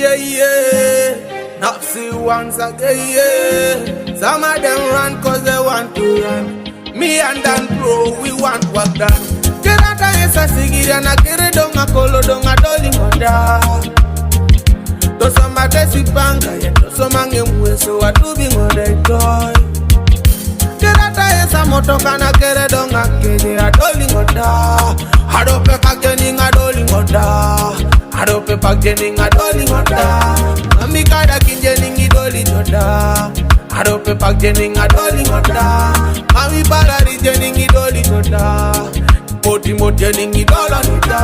yeah. Naffz Cee once again, yeah. Some of them run cause they want to run. Me and Dan Pro, we want work done. Kerata esa sigira na Akolodong, Akolodong adoli moda. Toso matesi panga ye toso mange mweso watubi ngode toy. Kerata esa motoka na Akolodong akeje adoli moda. Adope pagening adoli moda. Adope pagening adoli moda. Mami kada kinjening idoli moda. Adope pagening adoli moda. Mami balari jening idoli moda. Moti mojening idola moda.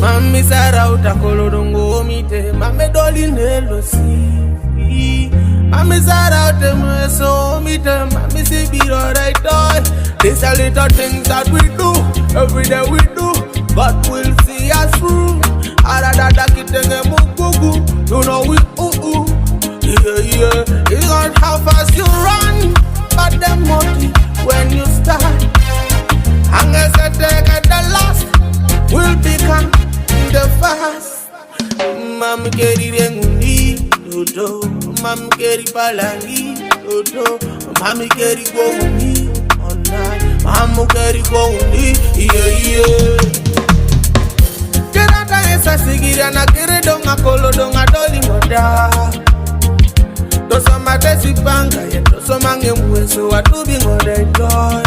Mami sarauta Akolodong omite. Mami doli nelo si. Mami sarauta mweso omite. Mami si biro right toy. These are little things that we do. Every day we do. God will see us through. Aradada kitenge mugugu. You know we ooh. Yeah. It's not how fast you run, but the motive when you start. Unless I take at the last, will become the fast. Mami keri rengundi, dodo. Mami keri palangi, dodo. Mami keri gouni, online. Mami keri gouni, yeah. Kerata esa sigira na Akolodong, Akolodong adoli moda. Toso matesi panga ye toso mange mweso watubi ngode toy.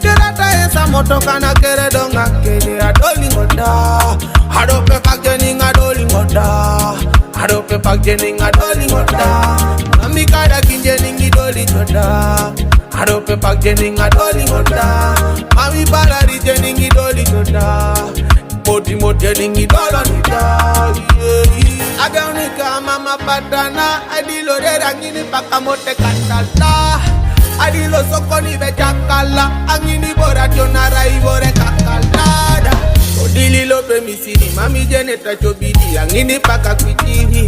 Kerata esa motoka na Akolodong akeje adoli ngoda. Adope pagening adoli ngoda. Adope pagening adoli ngoda. Mami kada kinjening idoli ngoda. Adope pagening adoli ngoda. Mami balari jening idoli ngoda. Moti jening idola ngoda. Agaonika mama patana adilo de rangini pakamote katala adilo sokoni bejakala angini bora tionara ibore kakalada odili lope misini mami jeneta chobidi angini pakakwitiri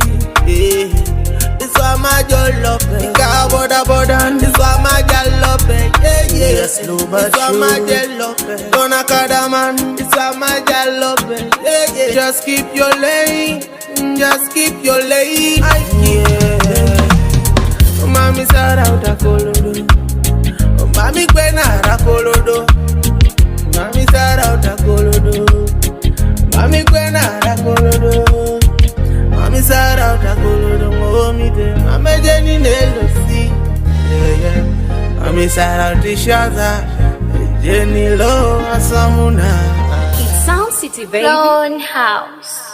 Iswa majolope ika boda Iswa majalope yeah slow but sure Iswa majalope Dona kadaman Iswa majalope yeah just keep your lane. Just keep your lane, yeah. Mami sarauta Akolodong. Mami kwena Akolodong. Mami sarauta Akolodong. Mami kwena Akolodong. Mami sarauta Akolodong. Omite mami jeni nelo si. Yeah. Mami sarauta shaza. Jeni lo asamuna. It's Sound City, baby. Lone House.